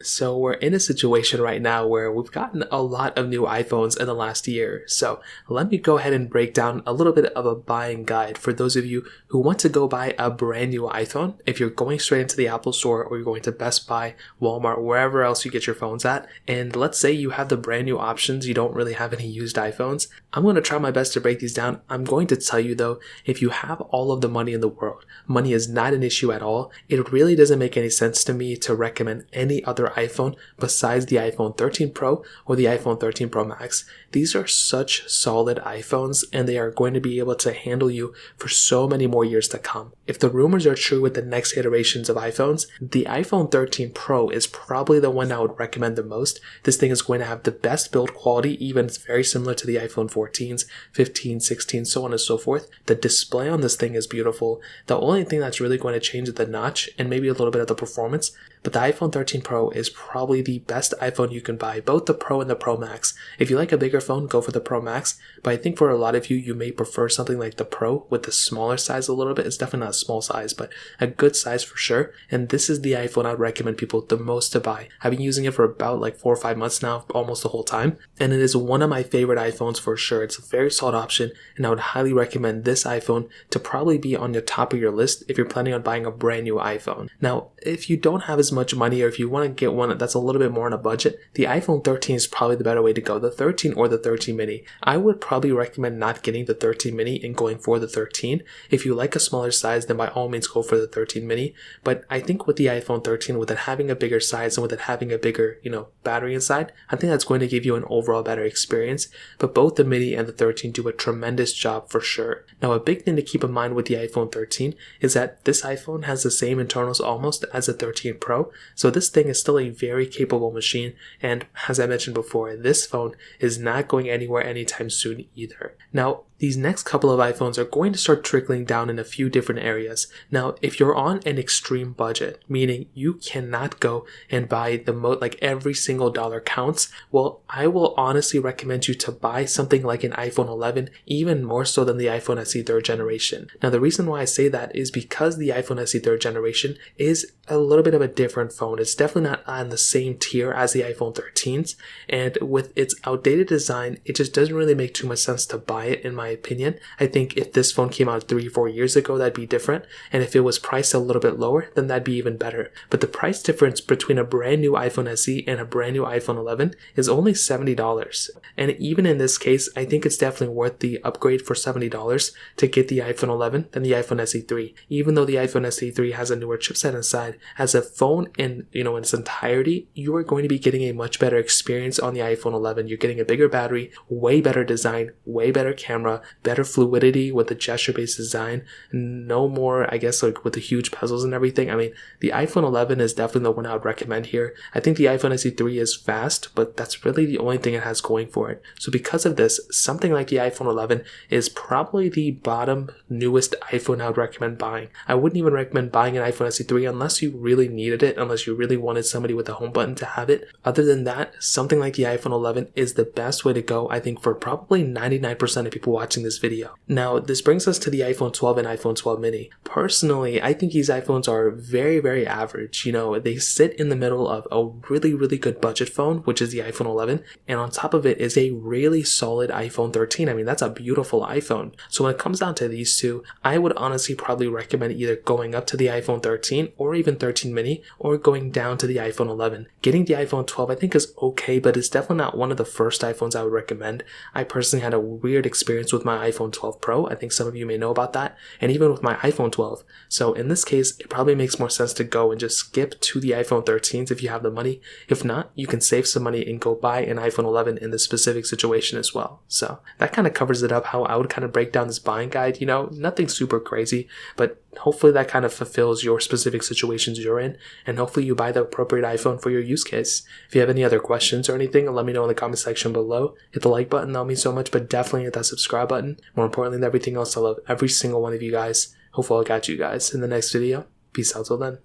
So we're in a situation right now where we've gotten a lot of new iPhones in the last year. So let me go ahead and break down a little bit of a buying guide for those of you who want to go buy a brand new iPhone. If you're going straight into the Apple Store or you're going to Best Buy, Walmart, wherever else you get your phones at, and let's say you have the brand new options, you don't really have any used iPhones, I'm going to try my best to break these down. I'm going to tell you though, if you have all of the money in the world, money is not an issue at all. It really doesn't make any sense to me to recommend any other iPhone besides the iPhone 13 Pro or the iPhone 13 Pro Max. These are such solid iPhones and they are going to be able to handle you for so many more years to come. If the rumors are true with the next iterations of iPhones, the iPhone 13 Pro is probably the one I would recommend the most. This thing is going to have the best build quality, even it's very similar to the iPhone 14s, 15, 16, so on and so forth. The display on this thing is beautiful. The only thing that's really going to change is the notch and maybe a little bit of the performance. But the iPhone 13 Pro is probably the best iPhone you can buy, both the Pro and the Pro Max. If you like a bigger phone, go for the Pro Max. But I think for a lot of you, you may prefer something like the Pro with the smaller size a little bit. It's definitely not a small size, but a good size for sure. And this is the iPhone I'd recommend people the most to buy. I've been using it for about like 4 or 5 months now, almost the whole time. And it is one of my favorite iPhones for sure. It's a very solid option. And I would highly recommend this iPhone to probably be on the top of your list if you're planning on buying a brand new iPhone. Now, if you don't have as much money or if you want to get one that's a little bit more on a budget, the iPhone 13 is probably the better way to go. The 13 or the 13 mini. I would probably recommend not getting the 13 mini and going for the 13. If you like a smaller size, then by all means go for the 13 mini. But I think with the iPhone 13, with it having a bigger size and with it having a bigger, battery inside, I think that's going to give you an overall better experience. But both the mini and the 13 do a tremendous job for sure. Now, a big thing to keep in mind with the iPhone 13 is that this iPhone has the same internals almost as the 13 Pro. So this thing is still a very capable machine, and as I mentioned before, this phone is not going anywhere anytime soon either. Now, these next couple of iPhones are going to start trickling down in a few different areas. Now, if you're on an extreme budget, meaning you cannot go and buy the like every single dollar counts, well, I will honestly recommend you to buy something like an iPhone 11, even more so than the iPhone SE 3rd generation. Now, the reason why I say that is because the iPhone SE 3rd generation is a little bit of a different phone. It's definitely not on the same tier as the iPhone 13s, and with its outdated design, it just doesn't really make too much sense to buy it in my opinion. I think if this phone came out 3-4 years ago, that'd be different, and if it was priced a little bit lower, then that'd be even better. But the price difference between a brand new iPhone SE and a brand new iPhone 11 is only $70. And even in this case, I think it's definitely worth the upgrade for $70 to get the iPhone 11 than the iPhone SE 3. Even though the iPhone SE 3 has a newer chipset inside, as a phone in its entirety, you are going to be getting a much better experience on the iPhone 11. You're getting a bigger battery, way better design, way better camera, better fluidity with the gesture-based design, no more, I guess, like with the huge bezels and everything. I mean, the iPhone 11 is definitely the one I would recommend here. I think the iPhone SE 3 is fast, but that's really the only thing it has going for it. So because of this, something like the iPhone 11 is probably the bottom newest iPhone I would recommend buying. I wouldn't even recommend buying an iPhone SE 3 unless you really needed it, unless you really wanted somebody with a home button to have it. Other than that, something like the iPhone 11 is the best way to go, I think, for probably 99% of people watching this video. Now, this brings us to the iPhone 12 and iPhone 12 mini. Personally, I think these iPhones are very, very average. They sit in the middle of a really, really good budget phone, which is the iPhone 11, and on top of it is a really solid iPhone 13. I mean, that's a beautiful iPhone. So when it comes down to these two, I would honestly probably recommend either going up to the iPhone 13 or even 13 mini, or going down to the iPhone 11. Getting the iPhone 12 I think is okay, but it's definitely not one of the first iPhones I would recommend. I personally had a weird experience with my iPhone 12 Pro. I think some of you may know about that, and even with my iPhone 12. So in this case, it probably makes more sense to go and just skip to the iPhone 13s if you have the money. If not, you can save some money and go buy an iPhone 11 in this specific situation as well. So that kind of covers it up, how I would kind of break down this buying guide. Nothing super crazy, but hopefully that kind of fulfills your specific situations you're in, and hopefully you buy the appropriate iPhone for your use case. If you have any other questions or anything, let me know in the comment section below. Hit the like button, that'll mean so much, but definitely hit that subscribe button. More importantly than everything else, I love every single one of you guys. Hopefully I'll catch you guys in the next video. Peace out till then.